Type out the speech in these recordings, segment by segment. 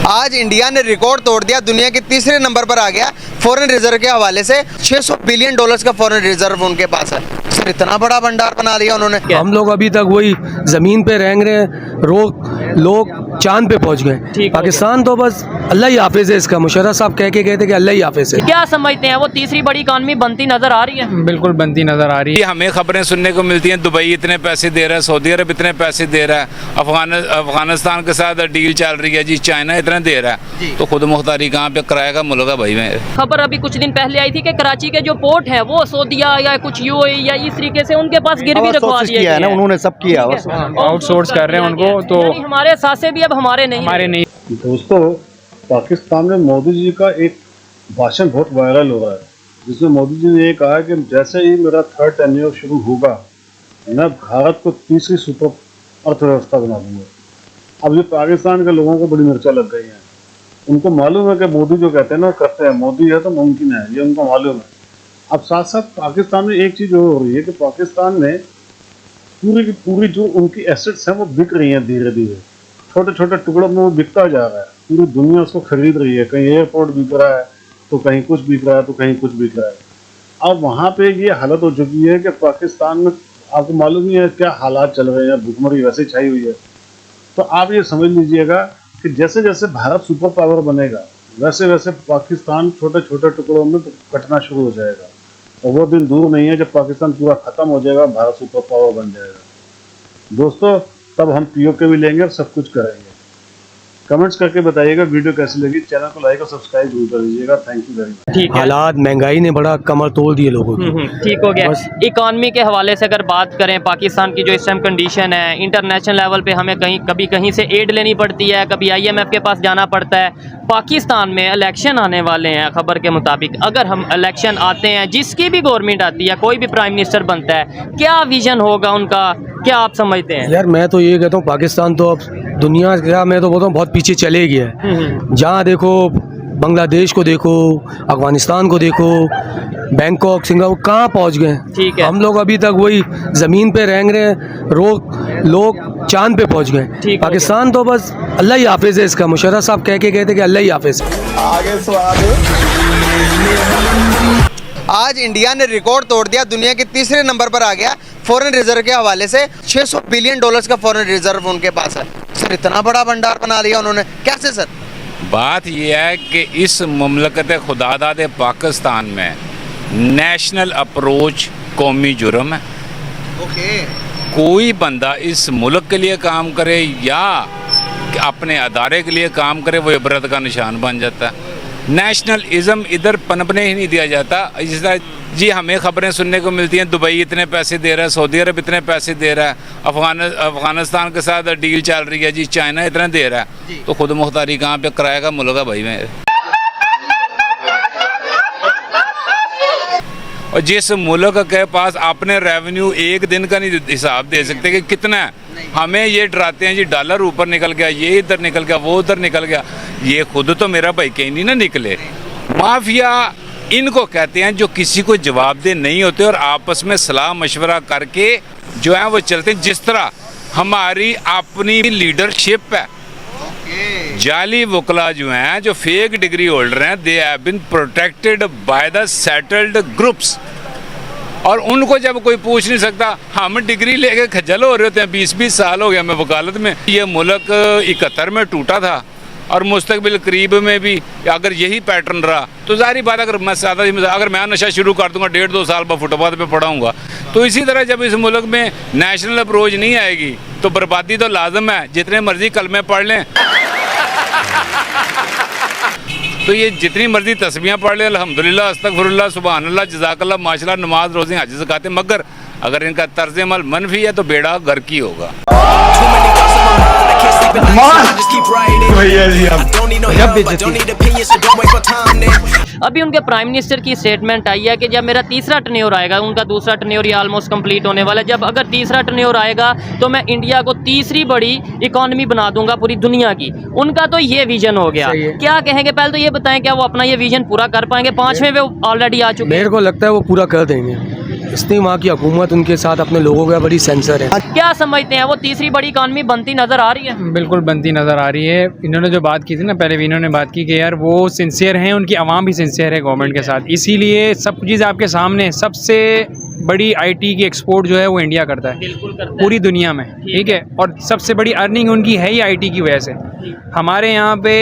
आज इंडिया ने रिकॉर्ड तोड़ दिया, दुनिया के तीसरे नंबर पर आ गया फॉरेन रिजर्व के हवाले से। $600 बिलियन का फॉरेन रिजर्व उनके पास है। सर इतना बड़ा भंडार बना लिया उन्होंने। हम लोग अभी तक वही जमीन पे रह रहे हैं, लोग चांद पे पहुंच गए। पाकिस्तान तो बस अल्लाह ही हाफिज है इसका। मुशर्रफ साहब कह के कहते कि अल्लाह ही हाफिज है। क्या समझते हैं वो तीसरी बड़ी इकॉनमी बनती नजर आ रही है? बिल्कुल बनती नजर आ रही है। हमें खबरें सुनने को मिलती हैं दुबई इतने पैसे दे रहा है, सऊदी अरब इतने पैसे दे रहा है, अफगानिस्तान के साथ डील चल रही है जी, चाइना इतना दे रहा है, तो खुद मुख्तारी कहाँ पे किराए का मुल्क है भाई। में खबर अभी कुछ दिन पहले आई थी कि कराची के जो पोर्ट है वो सऊदीया या कुछ यूएई या इस तरीके से उनके पास गिरवी रखवा दिया गया है। उन्होंने सब किया, आउटसोर्स कर रहे हैं उनको, तो हमारे साथ से भी अब हमारे नहीं। दोस्तों, पाकिस्तान में मोदी जी का एक भाषण बहुत वायरल हो रहा है, जिसमें मोदी जी ने ये कहा कि जैसे ही मेरा 3rd टेन्योर शुरू होगा मैं भारत को तीसरी सुपर अर्थव्यवस्था बना दूंगा। अब ये पाकिस्तान के लोगों को बड़ी मिर्चा लग गई है। उनको मालूम है कि मोदी जो कहते हैं ना करते हैं, मोदी है तो मुमकिन है, ये उनको मालूम है। अब साथ साथ पाकिस्तान में एक चीज़ और हो रही है कि पाकिस्तान में पूरी की पूरी जो उनकी एसेट्स हैं वो बिक रही हैं धीरे धीरे, छोटे छोटे टुकड़ों में वो बिकता जा रहा है। पूरी दुनिया उसको खरीद रही है, कहीं एयरपोर्ट बिक रहा है तो कहीं कुछ बिक रहा है तो कहीं कुछ बिक रहा है। अब वहाँ पे ये हालत हो चुकी है कि पाकिस्तान में आपको मालूम ही है क्या हालात चल रहे हैं, भुखमरी वैसे छाई हुई है। तो आप ये समझ लीजिएगा कि जैसे जैसे भारत सुपर पावर बनेगा वैसे वैसे पाकिस्तान छोटे छोटे टुकड़ों में कटना शुरू हो जाएगा, और वो दिन दूर नहीं है जब पाकिस्तान पूरा खत्म हो जाएगा, भारत सुपर पावर बन जाएगा। दोस्तों, तब हम पीओके भी लेंगे और सब कुछ करेंगे। कमेंट्स करके बताइएगा वीडियो कैसी लगी, चैनल को लाइक और सब्सक्राइब जरूर कर दीजिएगा। Thank you very much. ठीक है, हालात महंगाई ने बड़ा कमर तोड़ दिए लोगों की। ठीक हो गया। इकॉनमी के हवाले से अगर बात करें, पाकिस्तान की जो इस टाइम कंडीशन है, इंटरनेशनल लेवल पे हमें कहीं से एड लेनी पड़ती है, कभी IMF के पास जाना पड़ता है। पाकिस्तान में इलेक्शन आने वाले हैं खबर के मुताबिक। अगर हम इलेक्शन आते हैं, जिसकी भी गवर्नमेंट आती है, कोई भी प्राइम मिनिस्टर बनता है, क्या विजन होगा उनका, क्या आप समझते हैं? यार मैं तो ये कहता हूँ पाकिस्तान तो अब दुनिया का, मैं तो बोलता हूँ बहुत पीछे चले गया है। जहाँ देखो, बांग्लादेश को देखो, अफगानिस्तान को देखो, बैंकॉक, सिंगापुर, कहाँ पहुँच गए। ठीक है, हम लोग अभी तक वही ज़मीन पे रह रहे हैं, लोग चांद पे पहुँच गए। पाकिस्तान तो बस अल्लाह ही हाफिज है इसका। मुशर्रफ साहब कह के कहते कि अल्लाह ही हाफिज है। आगे स्वाद। आज इंडिया ने रिकॉर्ड तोड़ दिया, दुनिया के तीसरे नंबर पर आ गया फॉरेन रिजर्व के हवाले से। $600 बिलियन का फॉरेन रिजर्व उनके पास है। सर इतना बड़ा भंडार बना लिया उन्होंने, कैसे सर? बात यह है कि इस मुमलकत खुदादाद पाकिस्तान में नेशनल अप्रोच कौमी जुर्म है। कोई बंदा इस मुल्क के लिए काम करे या अपने अदारे के लिए काम करे, वो इबरत का निशान बन जाता है। नेशनलिज्म इधर पनपने ही नहीं दिया जाता। जिस तरह जी हमें खबरें सुनने को मिलती हैं दुबई इतने पैसे दे रहा है, सऊदी अरब इतने पैसे दे रहा है, अफगानिस्तान के साथ डील चल रही है जी, चाइना इतना दे रहा है, तो खुद मुख्तारी कहाँ पे किराए का मुल्क है भाई। में और जिस मुल्क के पास अपने रेवेन्यू एक दिन का नहीं हिसाब दे सकते कि कितना है, हमें ये डराते हैं जी डॉलर ऊपर निकल गया, ये इधर निकल गया, वो उधर निकल गया। ये खुद तो मेरा भाई कहीं नहीं ना निकले। माफिया इनको कहते हैं जो किसी को जवाबदेह नहीं होते और आपस में सलाह मशवरा करके जो है वो चलते हैं। जिस तरह हमारी अपनी लीडरशिप है, जाली वकला जो हैं, जो फेक डिग्री होल्डर हैं, they have been protected by the settled groups, और उनको जब कोई पूछ नहीं सकता, हम डिग्री लेके खजल हो रहे होते हैं। 20-20 साल हो गया मैं वकालत में। ये मुल्क 71 में टूटा था और मुस्तकबिल करीब में भी अगर यही पैटर्न रहा तो ज़ाहिर बात, अगर मैं नशा शुरू कर दूंगा 1.5-2 साल बाद फुटपाथ पे पढ़ाऊँगा, तो इसी तरह जब इस मुल्क में नेशनल अप्रोच नहीं आएगी तो बर्बादी तो लाजम है। जितने मर्जी कलमे पढ़ लें तो ये जितनी मर्जी तस्बीहां पढ़ लें, अल्हम्दुलिल्लाह, अस्तगफिरुल्लाह, सुबहानल्लाह, जज़ाकल्लाह, माशाल्लाह, नमाज रोज़े हज ज़कात, मगर अगर इनका तर्ज अमल मनफी है तो बेड़ा घर की होगा। अभी उनके प्राइम मिनिस्टर की स्टेटमेंट आई है कि जब मेरा तीसरा टर्न्योर आएगा, उनका दूसरा टर्न्योर ये ऑलमोस्ट कंप्लीट होने वाला है, जब अगर तीसरा टर्न्योर आएगा तो मैं इंडिया को तीसरी बड़ी इकॉनमी बना दूंगा पूरी दुनिया की। उनका तो ये विजन हो गया। क्या कहेंगे, पहले तो ये बताएं क्या वो अपना ये विजन पूरा कर पाएंगे? 5वें वो ऑलरेडी आ चुके हैं। मेरे को लगता है वो पूरा कर देंगे। इसलिए वहाँ की हुकूमत उनके साथ अपने लोगों का बड़ी सेंसर है। क्या समझते हैं वो तीसरी बड़ी इकॉनमी बनती नजर आ रही है? बिल्कुल बनती नज़र आ रही है। इन्होंने जो बात की थी ना, पहले भी इन्होंने बात की कि यार वो सिंसियर हैं, उनकी आवाम भी सिंसियर है गवर्नमेंट के साथ, इसीलिए सब चीज़ आपके सामने। सबसे बड़ी आईटी की एक्सपोर्ट जो है वो इंडिया करता है बिल्कुल करता है। पूरी दुनिया में, ठीक है। और सबसे बड़ी अर्निंग उनकी है ही आईटी की वजह से। हमारे यहाँ पे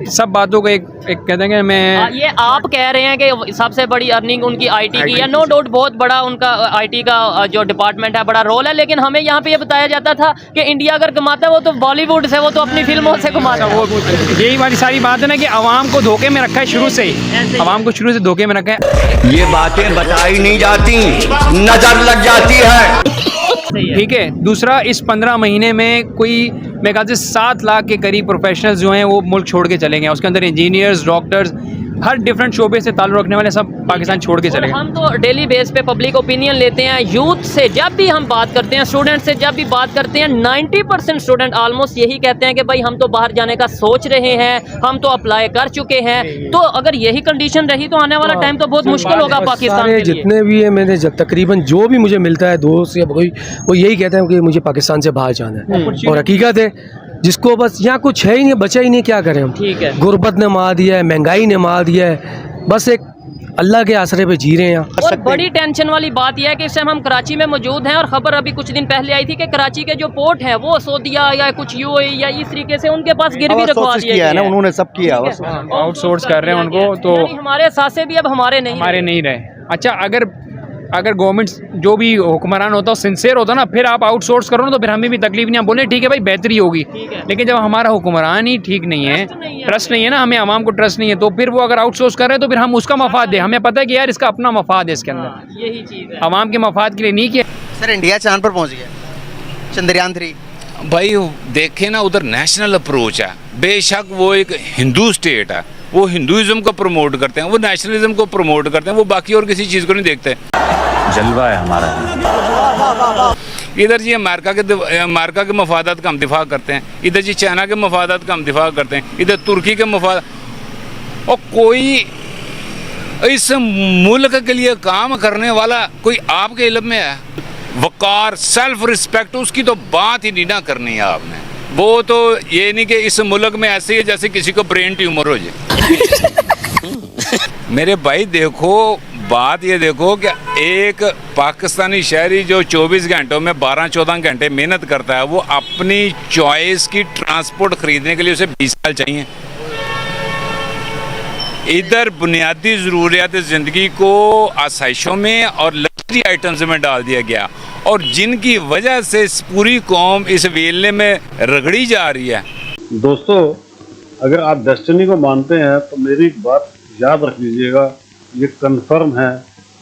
सब बातों को एक कहते हैं कि मैं ये आप कह रहे हैं कि सबसे बड़ी अर्निंग उनकी आईटी की है, नो डाउट बहुत बड़ा उनका आईटी का जो डिपार्टमेंट है बड़ा रोल है, लेकिन हमें यहाँ पे ये बताया जाता था कि इंडिया अगर कमाता है वो तो बॉलीवुड से, वो तो अपनी फिल्मों से कमाता है। यही वाली सारी बात है ना कि आवाम को धोखे में रखा है शुरू से ही, आवाम को शुरू से धोखे में रखा है। ये बातें बताई नहीं जाती, नजर लग जाती है। ठीक है। दूसरा, इस 15 महीने में कोई मेरे ख्याल से 7 लाख के करीब प्रोफेशनल्स जो हैं वो मुल्क छोड़ के चले गए। उसके अंदर इंजीनियर्स, डॉक्टर्स, हर डिफरेंट शोबे से ताल्लुक़ रखने वाले सब पाकिस्तान छोड़ के चले गए। हम तो डेली बेस पे पब्लिक ओपिनियन लेते हैं यूथ से, जब भी हम बात करते हैं स्टूडेंट से, जब भी बात करते हैं 90% स्टूडेंट ऑलमोस्ट यही कहते हैं कि भाई हम तो बाहर जाने का सोच रहे हैं, हम तो अप्लाई कर चुके हैं। तो अगर यही कंडीशन रही तो आने वाला टाइम तो बहुत मुश्किल होगा पाकिस्तान के लिए। जितने भी है, मैंने तकरीबन जो भी मुझे मिलता है दोस्त या कोई, वो यही कहते हैं कि मुझे पाकिस्तान से बाहर जाना है। और हकीकत है, जिसको बस यहाँ कुछ है ही नहीं, बचा ही नहीं, क्या करें हम। ठीक है। गुर्बत ने मार दिया है, महंगाई ने मार दिया है, बस एक अल्लाह के आसरे पे जी रहे हैं। और बड़ी टेंशन वाली बात यह है कि इस टाइम हम कराची में मौजूद हैं और खबर अभी कुछ दिन पहले आई थी कि कराची के जो पोर्ट हैं वो सऊदीया या कुछ यूएई या इस तरीके से उनके पास गिरवी रखवा दिया गया है। उन्होंने सब किया आउटसोर्स कर रहे हैं उनको, तो यानी हमारे साथ से भी अब हमारे नहीं रहे। अच्छा, अगर गवर्नमेंट जो भी हुक्मरान होता है सिंसियर होता ना, फिर आप आउटसोर्स करो ना, तो फिर हमें भी तकलीफ नहीं। हम बोले ठीक है भाई बेहतरी होगी, लेकिन जब हमारा हुक्मरान ही ठीक नहीं है, ट्रस्ट नहीं है ना, हमें आवाम को ट्रस्ट नहीं है, तो फिर वो अगर आउटसोर्स कर रहे हैं तो फिर हम उसका मफाद दें। हमें पता है कि यार इसका अपना मफाद है इसके अंदर, यही चीज़ है, आवाम के मफाद के लिए नहीं किया। सर इंडिया चांद पर पहुंच गया, चंद्रयान 3। भाई देखे ना, उधर नेशनल अप्रोच है। बेशक वो एक हिंदू स्टेट है, वो हिंदुइज्म को प्रमोट करते हैं, वो नेशनलिज्म को प्रमोट करते हैं, वो बाकी और किसी चीज़ को नहीं देखते। जलवा है हमारा। इधर जी अमेरिका के मफादात का हम दिफा करते हैं, इधर जी चाइना के मफादात का हम दिफा करते हैं, इधर तुर्की के मफाद। और कोई इस मुल्क के लिए काम करने वाला कोई आपके इल्म में है? वकार, सेल्फ रिस्पेक्ट, उसकी तो बात ही नहीं ना करनी है आपने। वो तो ये नहीं कि इस मुल्क में ऐसे ही जैसे किसी को ब्रेन ट्यूमर हो जाए। मेरे भाई देखो, बात ये देखो कि एक पाकिस्तानी शहरी जो 24 घंटों में 12-14 घंटे मेहनत करता है, वो अपनी चॉइस की ट्रांसपोर्ट खरीदने के लिए उसे 20 साल चाहिए। इधर बुनियादी ज़रूरियात ज़िंदगी को आसाइशों में और लग्जरी आइटम्स में डाल दिया गया, और जिनकी वजह से इस पूरी कौम इस वेलने में रगड़ी जा रही है। दोस्तों, अगर आप डेस्टिनी को मानते हैं तो मेरी एक बात याद रख लीजिएगा, ये कंफर्म है,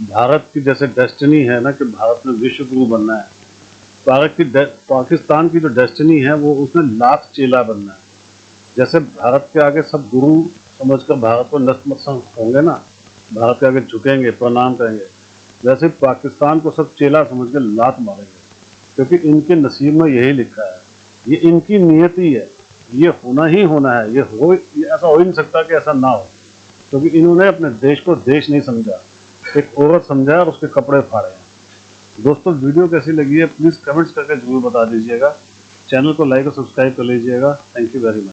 भारत की जैसे डेस्टिनी है ना कि भारत में विश्व गुरु बनना है, पाकिस्तान की जो डेस्टिनी है वो उसमें लाख चेला बनना है। जैसे भारत के आगे सब गुरु समझकर भारत को नतमस्तक होंगे ना, भारत के आगे झुकेंगे, प्रणाम करेंगे, वैसे पाकिस्तान को सब चेला समझकर लात मारेंगे, क्योंकि इनके नसीब में यही लिखा है, ये इनकी नियति है, ये होना ही होना है। ये ऐसा हो ही नहीं सकता कि ऐसा ना हो, क्योंकि इन्होंने अपने देश को देश नहीं समझा, एक औरत समझा और उसके कपड़े फाड़े हैं। दोस्तों, वीडियो कैसी लगी है प्लीज़ कमेंट्स करके जरूर बता दीजिएगा। चैनल को लाइक और सब्सक्राइब कर लीजिएगा। Thank you very much.